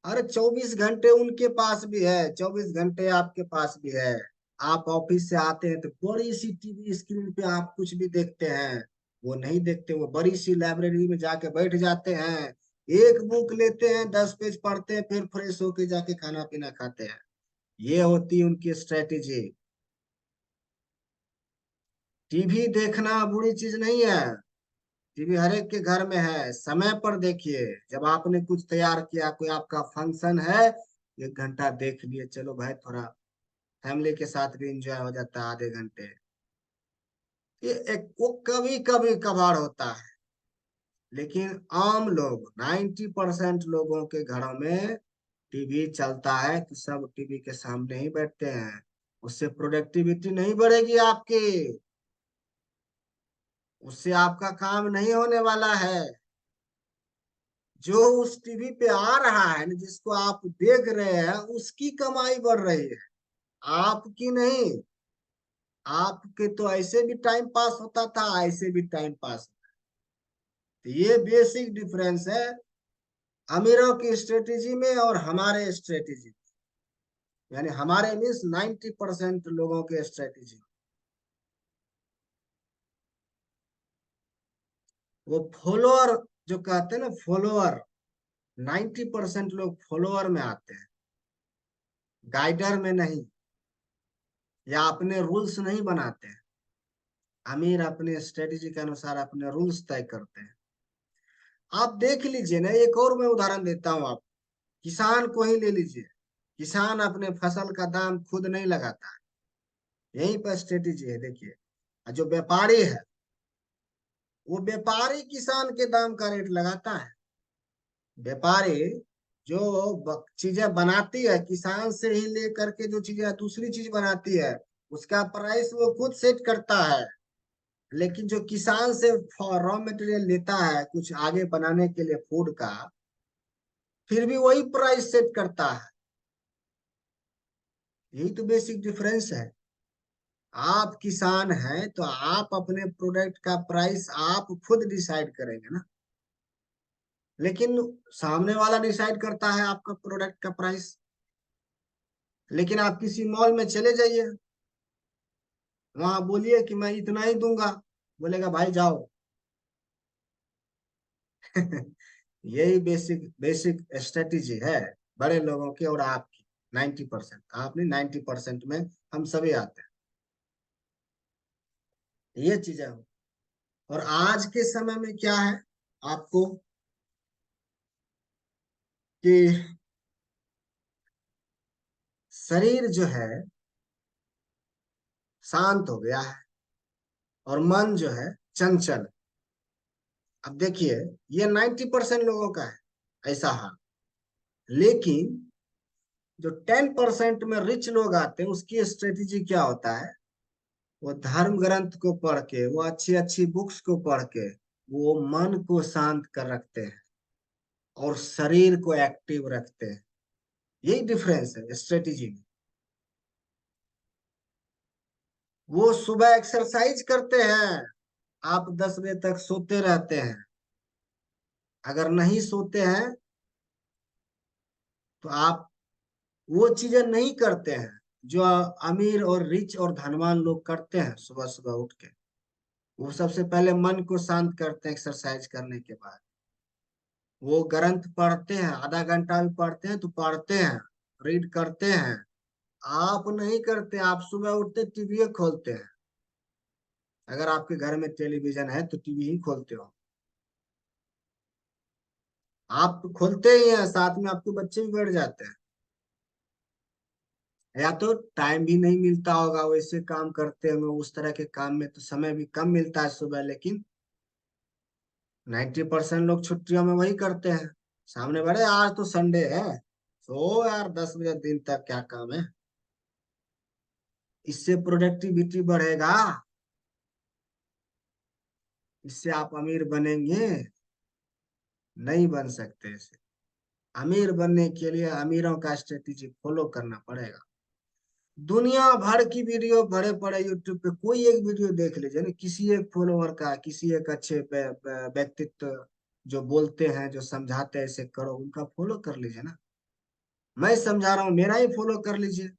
Speaker 1: अरे 24 घंटे उनके पास भी है, 24 घंटे आपके पास भी है। आप ऑफिस से आते हैं तो बड़ी सी टीवी स्क्रीन पे आप कुछ भी देखते हैं। वो नहीं देखते, वो बड़ी सी लाइब्रेरी में जाके बैठ जाते हैं, एक बुक लेते हैं, 10 पेज पढ़ते हैं, फिर फ्रेश होके जाके खाना पीना खाते हैं। ये होती है उनकी स्ट्रेटेजी। टीवी देखना बुरी चीज नहीं है, टीवी हर एक के घर में है, समय पर देखिए। जब आपने कुछ तैयार किया, कोई आपका फंक्शन है, 1 घंटा देख लिए, चलो भाई थोड़ा फैमिली के साथ भी इंजॉय हो जाता है आधे घंटे। ये एक वो कभी कभी कभार होता है। लेकिन आम लोग, 90% लोगों के घरों में टीवी चलता है तो सब टीवी के सामने ही बैठते हैं। उससे प्रोडक्टिविटी नहीं बढ़ेगी आपकी, उससे आपका काम नहीं होने वाला है। जो उस टीवी पे आ रहा है ना, जिसको आप देख रहे हैं, उसकी कमाई बढ़ रही है, आपकी नहीं। आपके तो ऐसे भी टाइम पास होता था, ऐसे भी टाइम पास। तो ये बेसिक डिफरेंस है अमीरों की स्ट्रेटेजी में और हमारे स्ट्रेटेजी, यानी हमारे मीन्स 90% लोगों के स्ट्रेटेजी। वो फॉलोअर, जो कहते हैं ना फॉलोअर, 90% लोग फॉलोअर में आते हैं, गाइडर में नहीं, या अपने रूल्स नहीं बनाते हैं। अमीर अपने स्ट्रेटेजी के अनुसार अपने रूल्स तय करते हैं। आप देख लीजिए ना, एक और मैं उदाहरण देता हूँ आप, किसान को ही ले लीजिए। किसान अपने फसल का दाम खुद नहीं लगाता है, यहीं पर स्ट्रेटेजी है देखिए। और जो व्यापारी है, वो व्यापारी किसान के दाम का रेट लगाता है। व्यापारी जो चीजें बनाती है, किसान से ही लेकर के जो चीजें दूसरी चीज बनाती है, उसका प्राइस वो खुद सेट करता है। लेकिन जो किसान से रॉ मटेरियल लेता है कुछ आगे बनाने के लिए फूड का, फिर भी वही प्राइस सेट करता है। यही तो बेसिक डिफरेंस है। आप किसान हैं तो आप अपने प्रोडक्ट का प्राइस आप खुद डिसाइड करेंगे ना। लेकिन सामने वाला डिसाइड करता है आपका प्रोडक्ट का प्राइस। लेकिन आप किसी मॉल में चले जाइए, वहां बोलिए कि मैं इतना ही दूंगा, बोलेगा भाई जाओ। यही बेसिक बेसिक स्ट्रेटेजी है बड़े लोगों की और आपकी। 90%, आप नहीं, 90% में हम सभी आते हैं, ये चीजें हो। और आज के समय में क्या है आपको, कि शरीर जो है शांत हो गया है, और मन जो है चंचल। अब देखिए, ये 90% लोगों का है ऐसा हाल। लेकिन जो 10% में रिच लोग आते हैं उसकी स्ट्रेटेजी क्या होता है, वो धर्म ग्रंथ को पढ़ के, वो अच्छी अच्छी बुक्स को पढ़ के, वो मन को शांत कर रखते हैं और शरीर को एक्टिव रखते हैं। यही डिफरेंस है स्ट्रेटेजी में। वो सुबह एक्सरसाइज करते हैं, आप 10 बजे तक सोते रहते हैं। अगर नहीं सोते हैं तो आप वो चीजें नहीं करते हैं जो अमीर और रिच और धनवान लोग करते हैं सुबह सुबह उठ के। वो सबसे पहले मन को शांत करते हैं एक्सरसाइज करने के बाद। वो ग्रंथ पढ़ते हैं, आधा घंटा भी पढ़ते हैं तो पढ़ते हैं, रीड करते हैं। आप नहीं करते, आप सुबह उठते टीवी खोलते हैं। अगर आपके घर में टेलीविजन है तो टीवी ही खोलते हो। आप तो खोलते ही हैं, साथ में आपके बच्चे भी बैठ जाते हैं। या तो टाइम भी नहीं मिलता होगा, वैसे काम करते होंगे, उस तरह के काम में तो समय भी कम मिलता है सुबह, लेकिन 90% लोग छुट्टियों में वही करते हैं। सामने बड़े आज तो संडे है, सो यार 10 बजे दिन तक क्या काम है। इससे प्रोडक्टिविटी बढ़ेगा, इससे आप अमीर बनेंगे? नहीं बन सकते ऐसे। अमीर बनने के लिए अमीरों का स्ट्रेटेजी फॉलो करना पड़ेगा। दुनिया भर की वीडियो भरे पड़े यूट्यूब पे, कोई एक वीडियो देख लीजिए ना, किसी एक फॉलोवर का, किसी एक अच्छे व्यक्तित्व जो बोलते हैं, जो समझाते हैं ऐसे करो, उनका फॉलो कर लीजिए ना। मैं समझा रहा हूँ, मेरा ही फॉलो कर लीजिए।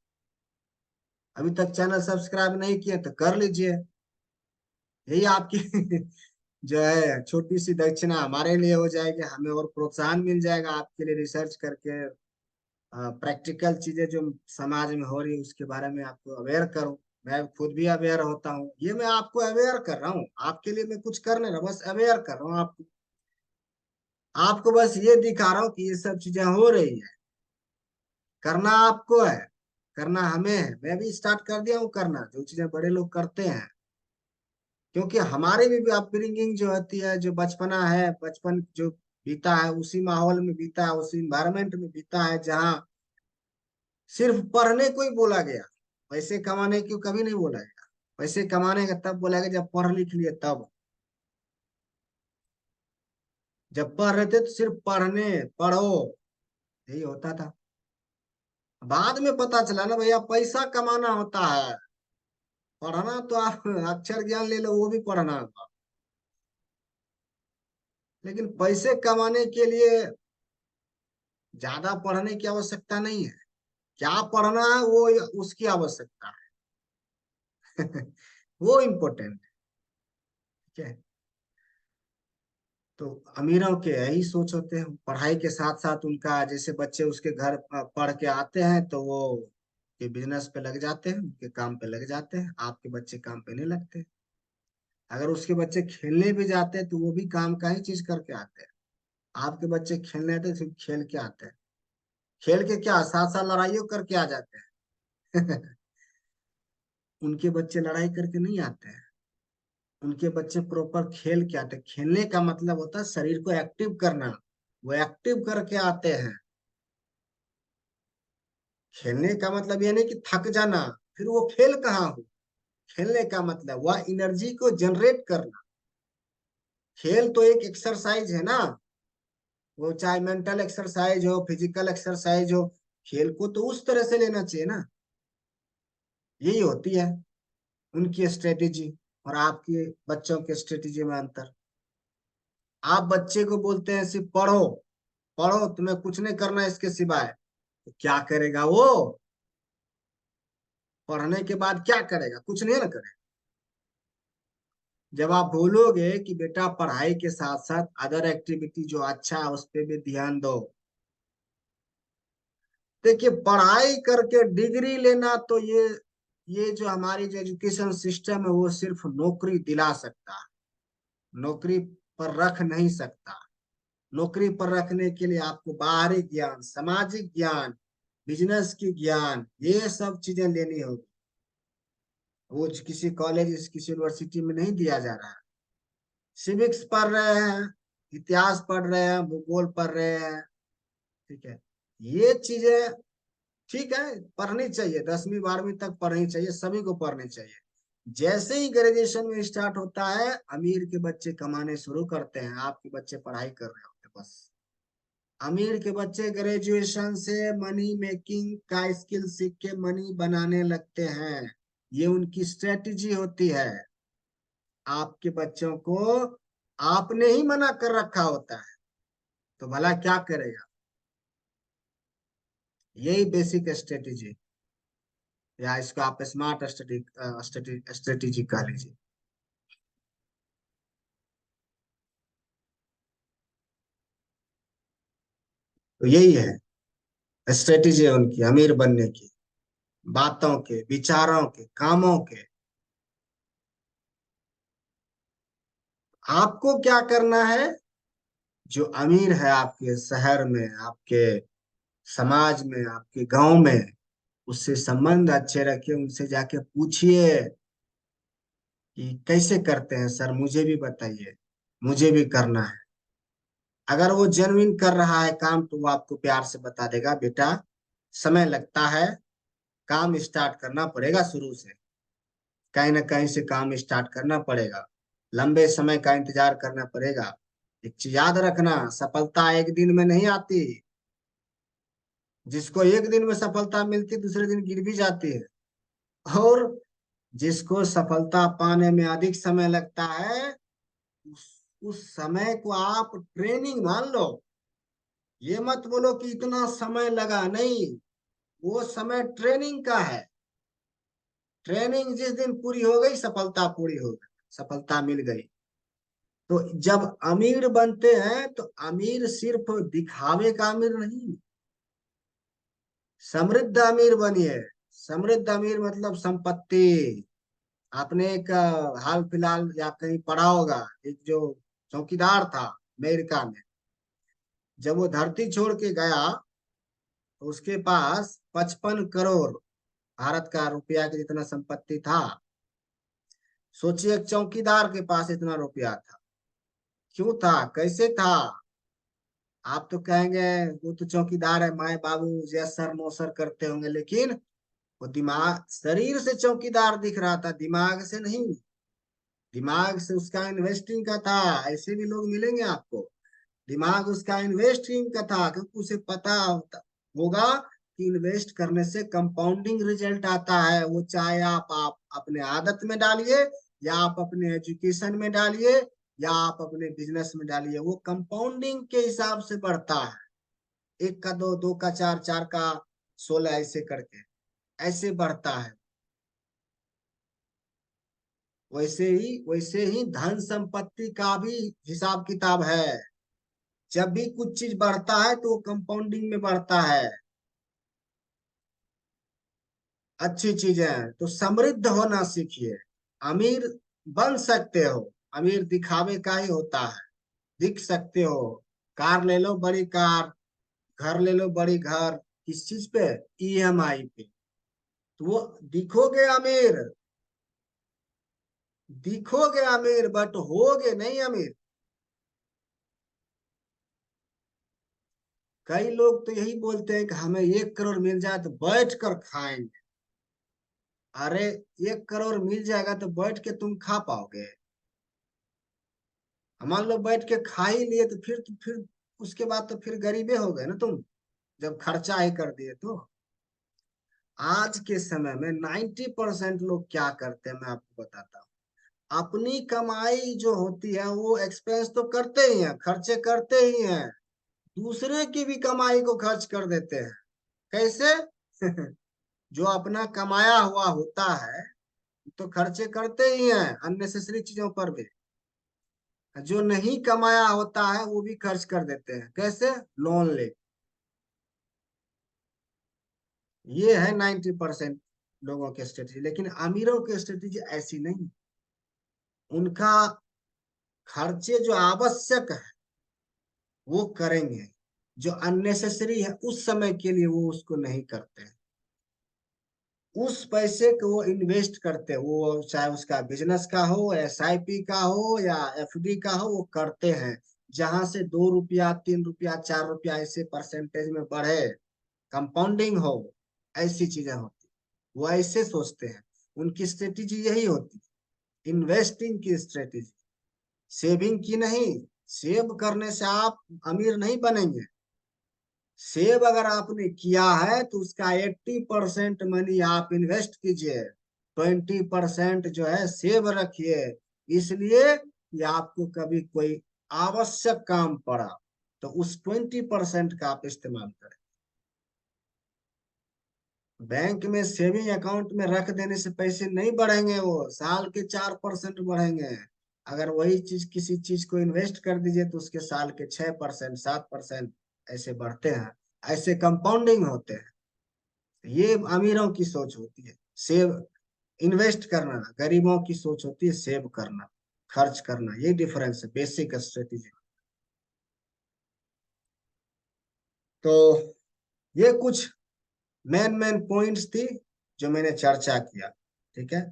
Speaker 1: अभी तक चैनल सब्सक्राइब नहीं किए तो कर लीजिए। यही आपकी जो है छोटी सी दक्षिणा हमारे लिए हो जाएगी, हमें और प्रोत्साहन मिल जाएगा आपके लिए रिसर्च करके। प्रैक्टिकल चीजें जो समाज में हो रही है उसके बारे में आपको अवेयर करूं। मैं खुद भी अवेयर होता हूँ, ये मैं आपको अवेयर कर रहा हूँ, आपके लिए मैं कुछ कर नहीं रहा, बस अवेयर कर रहा हूँ आपको। आपको बस ये दिखा रहा हूँ कि ये सब चीजें हो रही है। करना आपको है, करना हमें है। मैं भी स्टार्ट कर दिया हूँ करना जो चीजें बड़े लोग करते हैं। क्योंकि हमारी भी अपब्रिंगिंग जो होती है, जो बचपना है, बचपन जो बीता है उसी माहौल में बीता है, उसी इन्वायरमेंट में बीता है जहाँ सिर्फ पढ़ने को ही बोला गया। पैसे कमाने को कभी नहीं बोला गया। पैसे कमाने का तब बोला गया जब पढ़ लिख लिए तब। जब पढ़ रहे थे तो सिर्फ पढ़ने, पढ़ो, यही होता था। बाद में पता चला ना भैया पैसा कमाना होता है। पढ़ना तो आप अक्षर ज्ञान ले लो, वो भी पढ़ना होगा, लेकिन पैसे कमाने के लिए ज्यादा पढ़ने की आवश्यकता नहीं है। क्या पढ़ना है वो उसकी आवश्यकता है। वो इम्पोर्टेंट है। ठीक है। तो अमीरों के यही सोच होते हैं, पढ़ाई के साथ साथ उनका, जैसे बच्चे उसके घर पढ़ के आते हैं तो वो के बिजनेस पे लग जाते हैं, उनके काम पे लग जाते हैं। आपके बच्चे काम पे नहीं लगते। अगर उसके बच्चे खेलने भी जाते हैं तो वो भी काम का ही चीज करके आते हैं। आपके बच्चे खेलने आते हैं सिर्फ खेल के आते हैं। खेल के क्या, साथ साथ लड़ाइयों करके आ जाते हैं। उनके बच्चे लड़ाई करके नहीं आते हैं। उनके बच्चे प्रॉपर खेल के आते हैं। खेलने का मतलब होता है शरीर को एक्टिव करना, वो एक्टिव करके आते हैं। खेलने का मतलब ये नहीं कि थक जाना, फिर वो खेल कहाँ हो। खेलने का मतलब वह एनर्जी को जनरेट करना। खेल तो एक एक्सरसाइज है ना, वो चाहे मेंटल एक्सरसाइज हो, फिजिकल एक्सरसाइज हो, खेल को तो उस तरह से लेना चाहिए ना। यही होती है उनकी स्ट्रेटेजी और आपके बच्चों के स्ट्रेटेजी में अंतर। आप बच्चे को बोलते हैं सिर्फ पढ़ो, पढ़ो, तुम्हें कुछ नहीं करना इसके सिवाय, तो क्या करेगा वो? पढ़ने के बाद क्या करेगा? कुछ नहीं ना करेगा। जब आप बोलोगे कि बेटा पढ़ाई के साथ साथ अदर एक्टिविटी जो अच्छा है उस पर भी ध्यान दो। देखिए पढ़ाई करके डिग्री लेना तो ये जो हमारी जो एजुकेशन सिस्टम है वो सिर्फ नौकरी दिला सकता है, नौकरी पर रख नहीं सकता। नौकरी पर रखने के लिए आपको बाहरी ज्ञान, सामाजिक ज्ञान, बिजनेस की ज्ञान, ये सब चीजें लेनी होगी। वो किसी कॉलेज, किसी यूनिवर्सिटी में नहीं दिया जा रहा है। सिविक्स पढ़ रहे हैं, इतिहास पढ़ रहे हैं, भूगोल पढ़ रहे हैं। ठीक है। ये चीजें ठीक है, पढ़नी चाहिए, 10वीं 12वीं तक पढ़नी चाहिए, सभी को पढ़नी चाहिए। जैसे ही ग्रेजुएशन में स्टार्ट होता है, अमीर के बच्चे कमाने शुरू करते हैं, आपके बच्चे पढ़ाई कर रहे होते हैं बस। अमीर के बच्चे ग्रेजुएशन से मनी मेकिंग का स्किल सीख के मनी बनाने लगते हैं। ये उनकी स्ट्रेटजी होती है। आपके बच्चों को आपने ही मना कर रखा होता है, तो भला क्या करेगा। यही बेसिक स्ट्रेटजी, या इसको आप स्मार्ट स्ट्रेटजी कह लीजिए। तो यही है स्ट्रेटजी है उनकी अमीर बनने की, बातों के, विचारों के, कामों के। आपको क्या करना है, जो अमीर है आपके शहर में, आपके समाज में, आपके गांव में, उससे संबंध अच्छे रखिए, उनसे जाके पूछिए कि कैसे करते हैं सर, मुझे भी बताइए, मुझे भी करना है। अगर वो जेन्युइन कर रहा है काम, तो वो आपको प्यार से बता देगा, बेटा समय लगता है, काम स्टार्ट करना पड़ेगा शुरू से, कहीं ना कहीं से काम स्टार्ट करना पड़ेगा, लंबे समय का इंतजार करना पड़ेगा। एक चीज याद रखना, सफलता एक दिन में नहीं आती। जिसको एक दिन में सफलता मिलती, दूसरे दिन गिर भी जाती है। और जिसको सफलता पाने में अधिक समय लगता है, उस समय को आप ट्रेनिंग मान लो। ये मत बोलो कि इतना समय लगा, नहीं, वो समय ट्रेनिंग का है। ट्रेनिंग जिस दिन पूरी हो गई, सफलता पूरी हो गई, सफलता मिल गई। तो जब अमीर बनते हैं, तो अमीर सिर्फ दिखावे का अमीर नहीं, समृद्ध अमीर बनिए। समृद्ध अमीर मतलब संपत्ति। आपने एक हाल फिलहाल या कहीं पढ़ा होगा, एक जो चौकीदार था अमेरिका में, जब वो धरती छोड़ के गया, तो उसके पास 55 करोड़ भारत का रुपया के जितना संपत्ति था। सोचिए, एक चौकीदार के पास इतना रुपया था, क्यों था, कैसे था। आप तो कहेंगे वो तो चौकीदार है, माए बाबू यस सर नो सर करते होंगे, लेकिन वो दिमाग शरीर से चौकीदार दिख रहा था, दिमाग से नहीं। दिमाग से उसका इन्वेस्टिंग का था। ऐसे भी लोग मिलेंगे आपको, दिमाग उसका इन्वेस्टिंग का था, क्योंकि उसे पता होगा कि इन्वेस्ट करने से कंपाउंडिंग रिजल्ट आता है। वो चाहे आप अपने आदत में डालिए, या आप अपने एजुकेशन में डालिए, या आप अपने बिजनेस में डालिए, वो कंपाउंडिंग के हिसाब से बढ़ता है। एक का दो, दो का चार, चार का 16, ऐसे करके ऐसे बढ़ता है। वैसे ही धन संपत्ति का भी हिसाब किताब है। जब भी कुछ चीज बढ़ता है, तो वो कंपाउंडिंग में बढ़ता है। अच्छी चीजें हैं तो समृद्ध होना सीखिए। अमीर बन सकते हो, अमीर दिखावे का ही होता है। दिख सकते हो, कार ले लो बड़ी कार, घर ले लो बड़ी घर, किस चीज पे, ईएमआई पे। तो वो दिखोगे अमीर, दिखोगे अमीर, बट होगे नहीं अमीर। कई लोग तो यही बोलते हैं कि हमें 1 करोड़ मिल जाए तो बैठ कर खाएंगे। अरे, 1 करोड़ मिल जाएगा तो बैठ के तुम खा पाओगे? मान लो बैठ के खा ही लिए, तो फिर उसके बाद तो फिर गरीबे हो गए ना तुम, जब खर्चा ही कर दिए तो। आज के समय में 90% लोग क्या करते हैं, मैं आपको बताता हूँ। अपनी कमाई जो होती है, वो एक्सपेंस तो करते ही हैं, खर्चे करते ही हैं। दूसरे की भी कमाई को खर्च कर देते हैं। कैसे? जो अपना कमाया हुआ होता है, तो खर्चे करते ही हैं अननेसेसरी चीजों पर भी। जो नहीं कमाया होता है, वो भी खर्च कर देते हैं। कैसे? लोन ले। ये है 90% लोगों की स्ट्रेटेजी। लेकिन अमीरों की स्ट्रेटेजी ऐसी नहीं। उनका खर्चे जो आवश्यक है वो करेंगे, जो अननेसेसरी है उस समय के लिए वो उसको नहीं करते हैं। उस पैसे को वो इन्वेस्ट करते हैं, वो चाहे उसका बिजनेस का हो, एसआईपी का हो, या एफडी का हो, वो करते हैं। जहां से 2 रुपया, 3 रुपया, 4 रुपया ऐसे परसेंटेज में बढ़े, कंपाउंडिंग हो। ऐसी चीजें होती, वो ऐसे सोचते हैं। उनकी स्ट्रेटेजी यही होती है, इन्वेस्टिंग की स्ट्रेटेजी, सेविंग की नहीं। सेव करने से आप अमीर नहीं बनेंगे। सेव अगर आपने किया है तो उसका 80% मनी आप इन्वेस्ट कीजिए, 20% जो है सेव रखिए, इसलिए कि आपको कभी कोई आवश्यक काम पड़ा तो उस 20% का आप इस्तेमाल करें। बैंक में सेविंग अकाउंट में रख देने से पैसे नहीं बढ़ेंगे, वो साल के 4% बढ़ेंगे। अगर वही चीज किसी चीज को इन्वेस्ट कर दीजिए तो उसके साल के 6%, 7% ऐसे बढ़ते हैं। ऐसे कंपाउंडिंग होते हैं। ये अमीरों की सोच होती है, सेव, इन्वेस्ट करना। गरीबों की सोच होती है सेव करना, खर्च करना। ये डिफरेंस है, बेसिक स्ट्रेटेजी। तो ये कुछ मेन मेन पॉइंट्स थी जो मैंने चर्चा किया। ठीक है,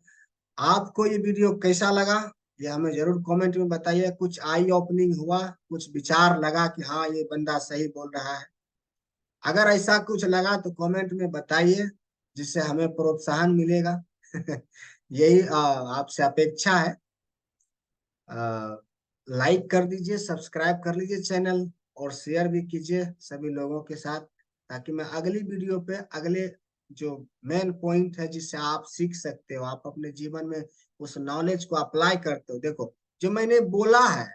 Speaker 1: आपको ये वीडियो कैसा लगा ये हमें जरूर कमेंट में बताइए। कुछ आई ओपनिंग हुआ, कुछ विचार लगा कि हाँ ये बंदा सही बोल रहा है? अगर ऐसा कुछ लगा तो कमेंट में बताइए, जिससे हमें प्रोत्साहन मिलेगा। यही आपसे अपेक्षा है। लाइक कर दीजिए, सब्सक्राइब कर लीजिए चैनल, और शेयर भी कीजिए सभी लोगों के साथ, ताकि मैं अगली वीडियो पे अगले जो मेन पॉइंट है जिससे आप सीख सकते हो, आप अपने जीवन में उस नॉलेज को अप्लाई करते हो। देखो, जो मैंने बोला है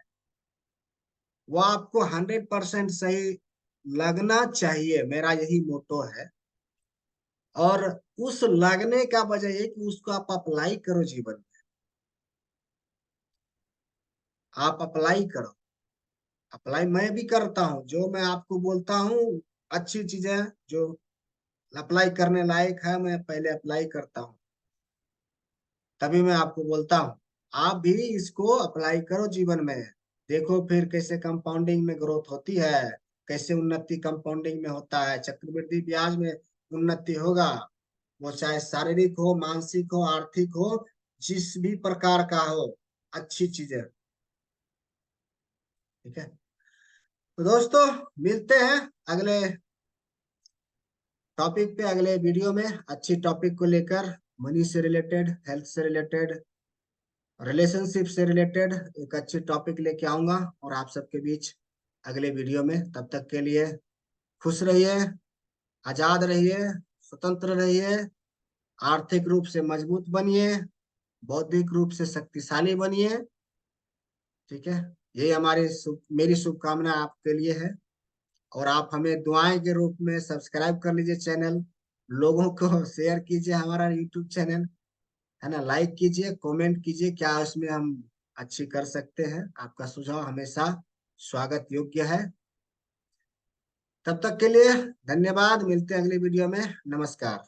Speaker 1: वो आपको 100% सही लगना चाहिए, मेरा यही मोटो है। और उस लगने का वजह है कि उसको आप अप्लाई करो जीवन में, आप अप्लाई करो। अप्लाई मैं भी करता हूँ, जो मैं आपको बोलता हूँ अच्छी चीजें जो अप्लाई करने लायक है, मैं पहले अप्लाई करता हूँ, तभी मैं आपको बोलता हूँ। आप भी इसको अप्लाई करो जीवन में, देखो फिर कैसे कंपाउंडिंग में ग्रोथ होती है, कैसे उन्नति कंपाउंडिंग में होता है, चक्रवृद्धि ब्याज में उन्नति होगा। वो चाहे शारीरिक हो, मानसिक हो, आर्थिक हो, जिस भी प्रकार का हो, अच्छी चीजें। ठीक है, तो दोस्तों मिलते हैं अगले टॉपिक पे, अगले वीडियो में अच्छी टॉपिक को लेकर। मनी से रिलेटेड, हेल्थ से रिलेटेड, रिलेशनशिप से रिलेटेड एक अच्छी टॉपिक लेके आऊंगा और आप सबके बीच अगले वीडियो में। तब तक के लिए खुश रहिए, आजाद रहिए, स्वतंत्र रहिए, आर्थिक रूप से मजबूत बनिए, बौद्धिक रूप से शक्तिशाली बनिए। ठीक है, ये मेरी शुभकामना आपके लिए है। और आप हमें दुआएं के रूप में सब्सक्राइब कर लीजिए चैनल, लोगों को शेयर कीजिए हमारा यूट्यूब चैनल, है ना, लाइक कीजिए, कमेंट कीजिए क्या उसमें हम अच्छी कर सकते हैं। आपका सुझाव हमेशा स्वागत योग्य है। तब तक के लिए धन्यवाद, मिलते हैं अगली वीडियो में। नमस्कार।